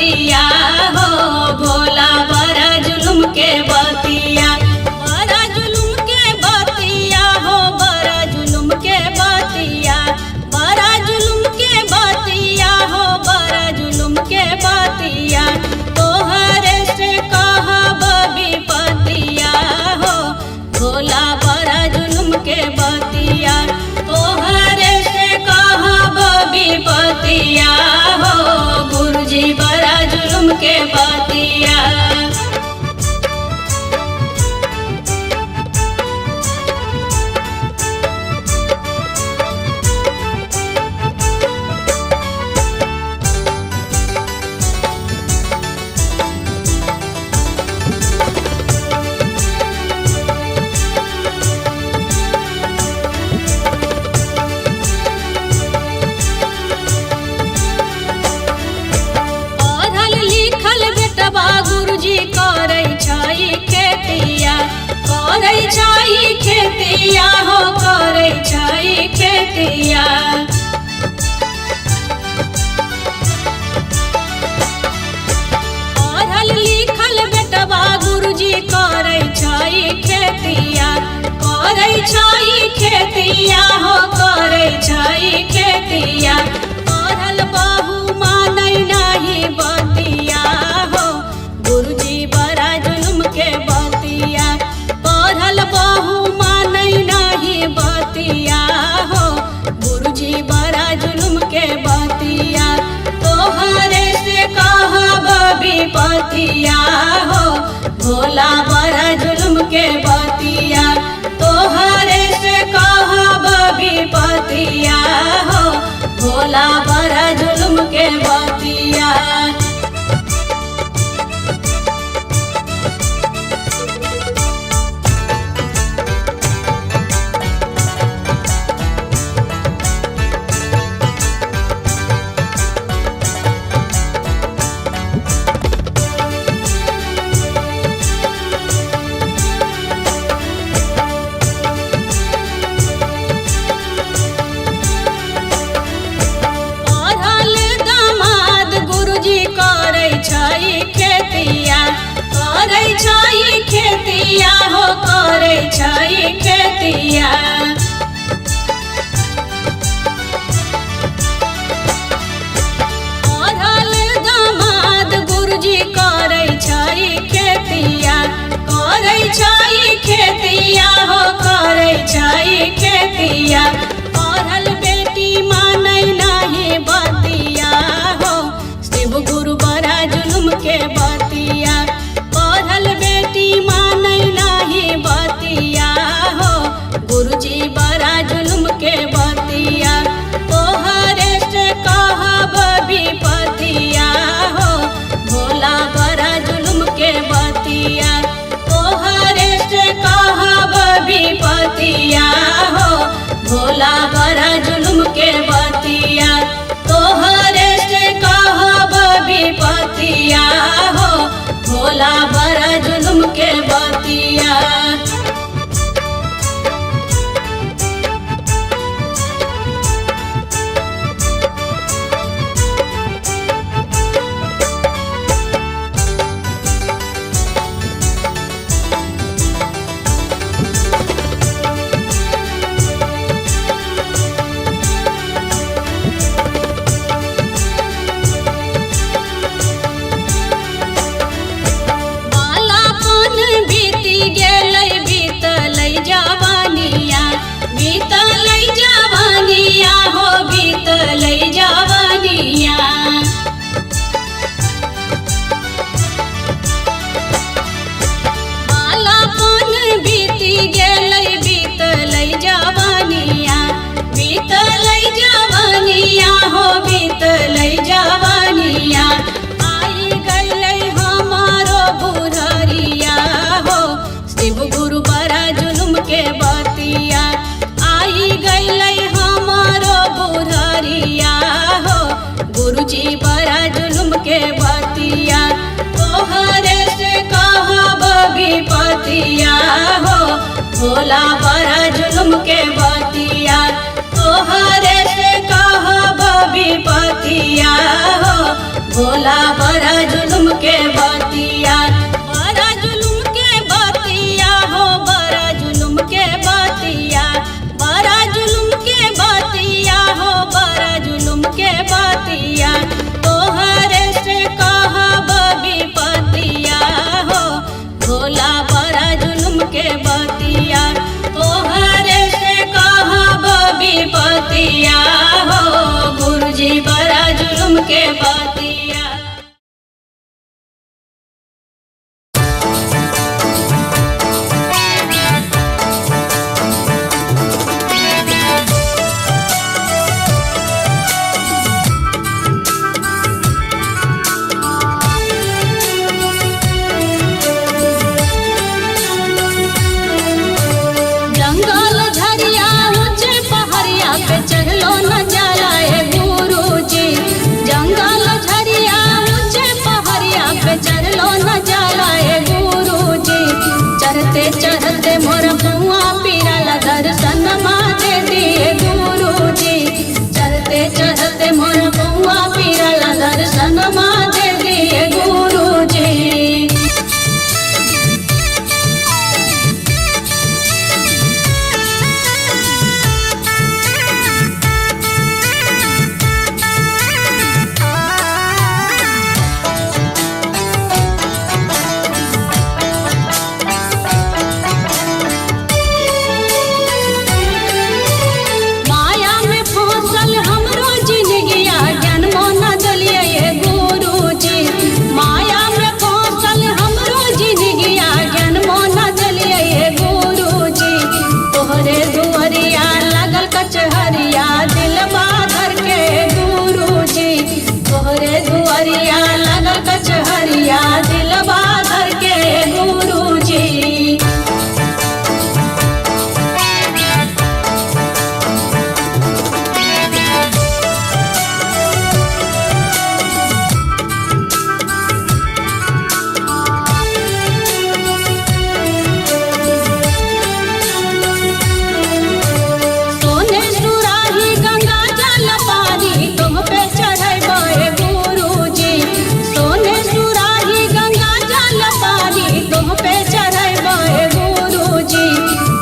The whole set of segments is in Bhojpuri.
बतिया हो भोला बड़ा जुलुम के बतिया, बड़ा जुलुम के बतिया हो बड़ा जुलुम के बतिया, बड़ा जुलुम के बतिया हो बड़ा जुलुम के बतिया, तोहरे से कहब विपतिया हो भोला बड़ा जुलुम के बतिया, तोहरे से कहब विपतिया हो गुरुजी बड़ा जुलुम के बतिया। गुरुजी करै छै खेतिया, करै छै खेतिया हो करै छै खेतिया, पढ़ल लिखल बेटवा गुरुजी करै छै खेतिया, करै छै खेतिया हो करै छै खेतिया, पढ़ल बहु मानै नहीं बतिया हो गुरुजी बड़ा जुलुम के बतिया, पढ़ल बहु मानै नहीं बतिया हो गुरुजी बड़ा जुलुम के बतिया, तोहरे से कहब विपतिया हो भोला बड़ा जुलुम के बतिया, तोहरे से कहब विपतिया हो भोला बड़ा जुलुम के बतिया। करै छै खेतिया हो करै छै खेतिया, पढ़ल दामाद गुरुजी करै छै खेतिया, करै छै खेतिया हो करै छै खेतिया, पढ़ल बेटी मानै नहीं बतिया हो शिव गुरु बड़ा जुलुम के बतिया, पढ़ल बेटी मानै नहीं बतिया हो गुरुजी बड़ा जुलुम के बतिया, तोहरे से कहब विपतिया हो भोला बड़ा जुलुम के बतिया, तोहरे से कहब विपतिया हो भोला बड़ा जुलुम के बतिया, तोहरे से कहब विपतिया हो भोला बड़ा जुलुम के बतिया। जवानिया हो बीतलै जवानिया, बालापन बीती गेलै बीतलै जवानिया, बीतलै जवानिया हो बीतलै जवानिया, आई गैलै हमारो बुढ़रिया हो शिव गुरु बड़ा जुलुम के बतिया, आई गैलै हमारो बुढ़रिया हो गुरुजी बड़ा जुलुम के बतिया, तोहरे से कहब विपतिया हो भोला बड़ा जुलुम के बतिया, तोहरे से कहब विपतिया हो भोला बड़ा जुलुम के बतिया, बड़ा जुलुम के बतिया हो, बड़ा जुलुम के बतिया, बड़ा जुलुम के बतिया हो, बड़ा जुलुम के बतिया। तोहरे से कहब विपतिया हो, भोला बड़ा जुलुम के बतिया, तोहरे से कहब विपतिया हो, गुरुजी बड़ा जुलुम के बतिया। जंगल झरिया ऊंचे पहाड़िया पे चढ़लो न जाला ए गुरुजी, जंगल झरिया ऊंचे पहाड़िया पे चढ़लो न जाला ए गुरुजी। चढ़ते चढ़ते मोर पौआ पीरल दर्शन दे दिए गुरुजी, चढ़ते चढ़ते मोर पौआ पीरल दर्शन दे दिए गुरुजी। माया में फंसल हमरो जिंदगिया जन्मो न दलिए ये गुरुजी, माया में फंसल हमरो जिंदगिया जन्मो न दलिए ये गुरुजी। तोहरे दुआरिया लगल कचहरिया दिलवा धर के गुरुजी, तोहरे दुआरिया लगल कचहरिया दिलवा धर के गुरुजी। सोने सुराही गंगा जल पानी तुम पे चढ़े गुरुजी, सोने सुराही गंगा जल पानी तुम पे चढ़े गुरुजी।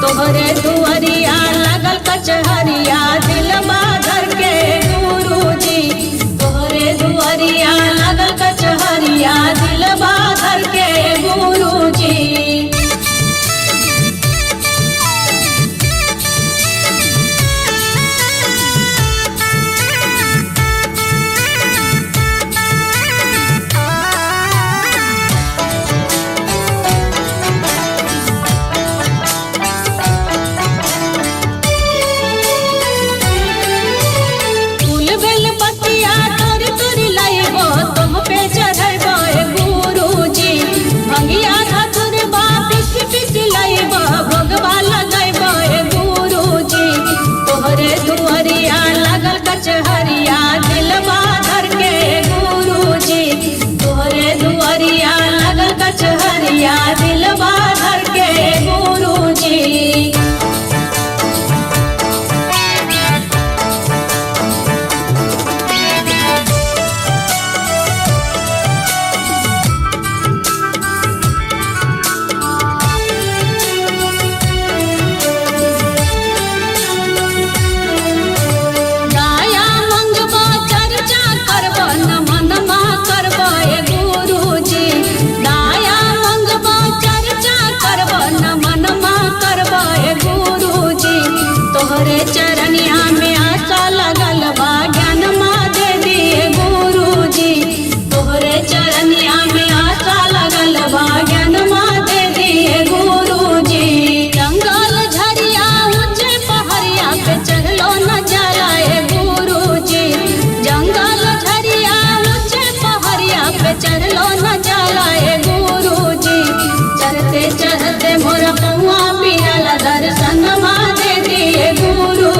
तोहरे दुआरिया लगल कचहरिया दिलवा धर के गुरुजी, तोहरे दुआरिया लगल कचहरिया दिलवा धर के गुरुजी। फूल बेल पतिया तोरी तोरी लाइबो तुम पे चढ़बो गुरुजी, भंगिया धतुरबा पिस पिस लाइबो भोगवा लगैबो गुरुजी। तोहरे दुआरिया लगल कचहरिया दिलवा धर के गुरुजी, तोहरे दुआरिया लगल कचहरिया दिलवा धर के गुरुजी। दाया मंगबो चर्चा करबो न मनमा करबो गुरुजी, दाया मंगबो चर्चा करबो न मनमा करबो गुरुजी। तोहरे चरनिया में आशा लगल बा ज्ञान दे दिए गुरुजी, तोहरे चरनिया में आशा लगल बा ज्ञान दे दिए गुरुजी। जंगल झरिया ऊंचे पहाड़िया पे चढ़लो न जाला ए गुरुजी, जंगल झरिया ऊंचे पहाड़िया पे चढ़लो न जाला ए गुरुजी। चढ़ते चढ़ते मोर पौआ पीरल दर्शन दे दिए गुरु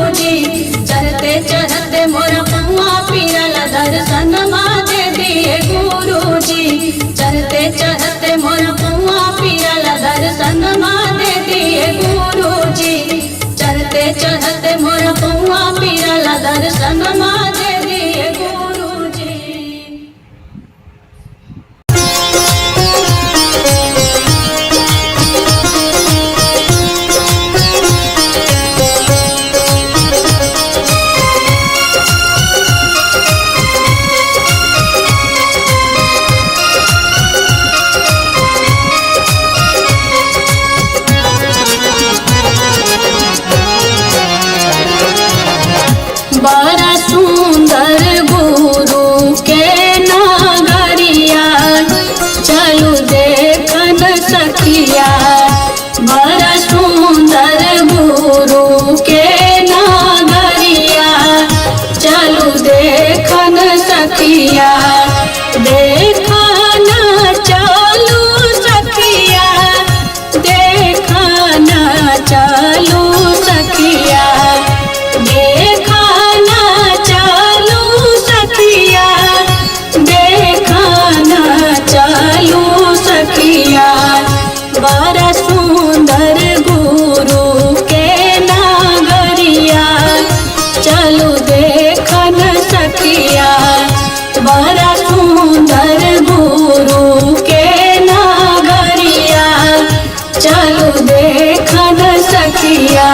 सखिया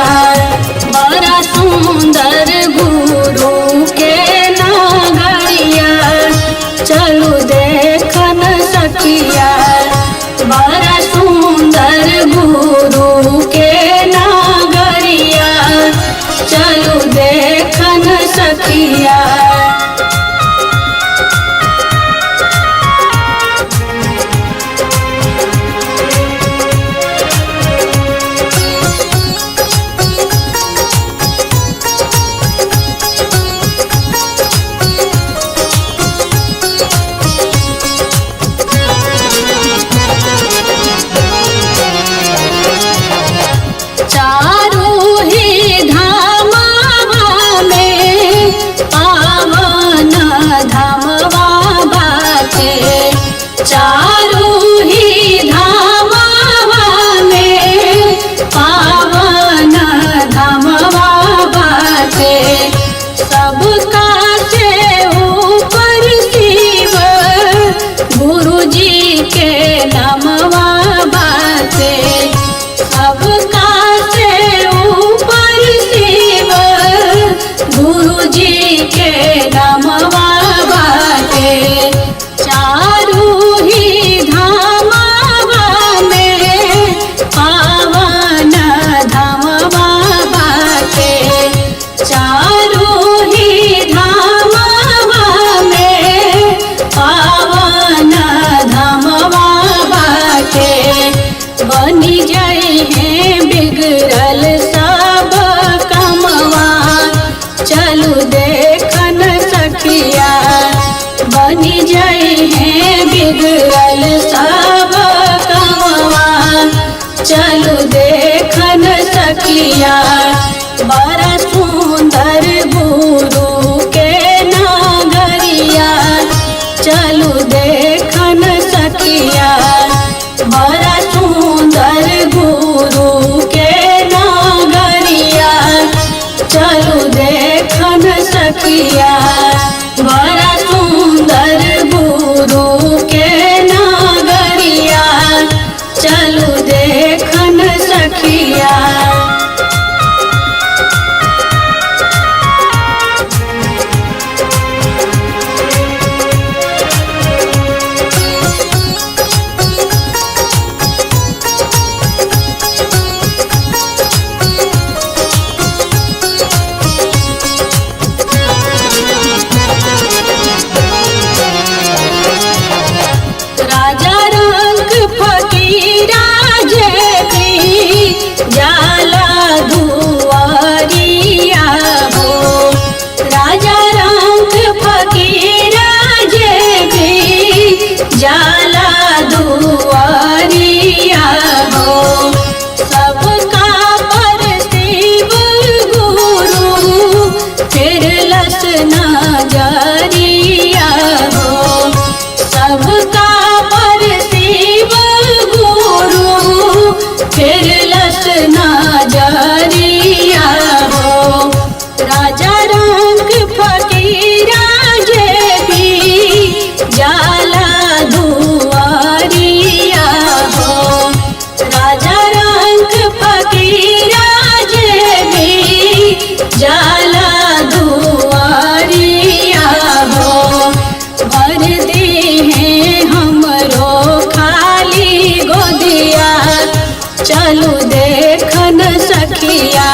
बड़ा सुंदर गुरु के नगरिया चलू देखन सखिया बड़ा सुंदर गुरु के नगरिया चलू देखन सखिया। बनी जाए हैं बिगड़ल सब कमवा चलू देखन सखिया बनी जाए हैं बिगड़ल सब कमवा चलू देखन सखिया बड़ा सुंदर गुरु के नगरिया चलू देखन सखिया बड़ा सुंदर गुरु के नगरिया चलू देखन सखिया बड़ा सुंदर गुरु के नगरिया चलू देखन सखिया। चलू देखन सखिया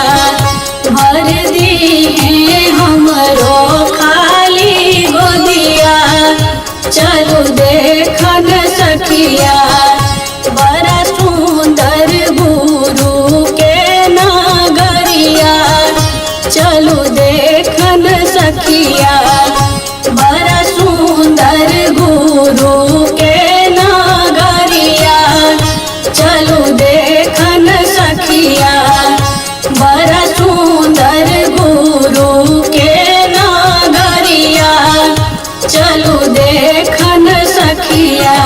भर दी है हमरो खाली गोदिया चलू देखन सखिया बड़ा सुंदर गुरु के नगरिया चलू देखन सखिया बड़ा सुंदर गुरु के नगरिया चलू देखन सखिया बड़ा सुंदर गुरु के नगरिया चलू देखन सखिया।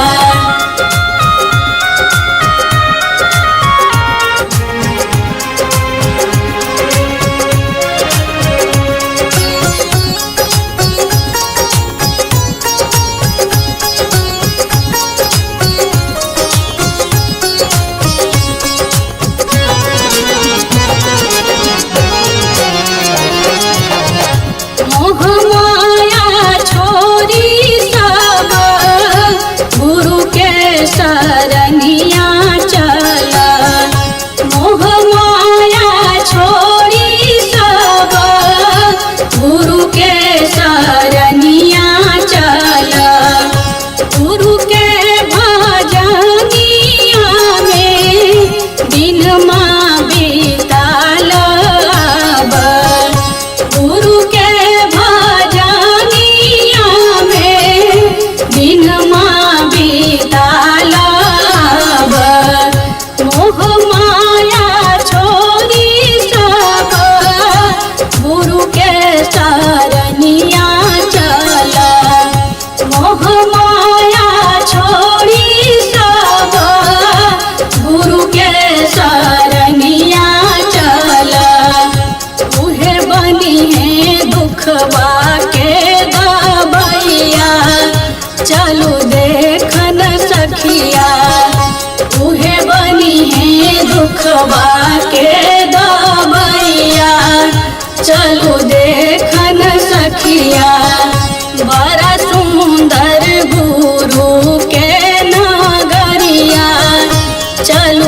चलू देखन सखिया बड़ा सुंदर गुरु के नगरिया चलू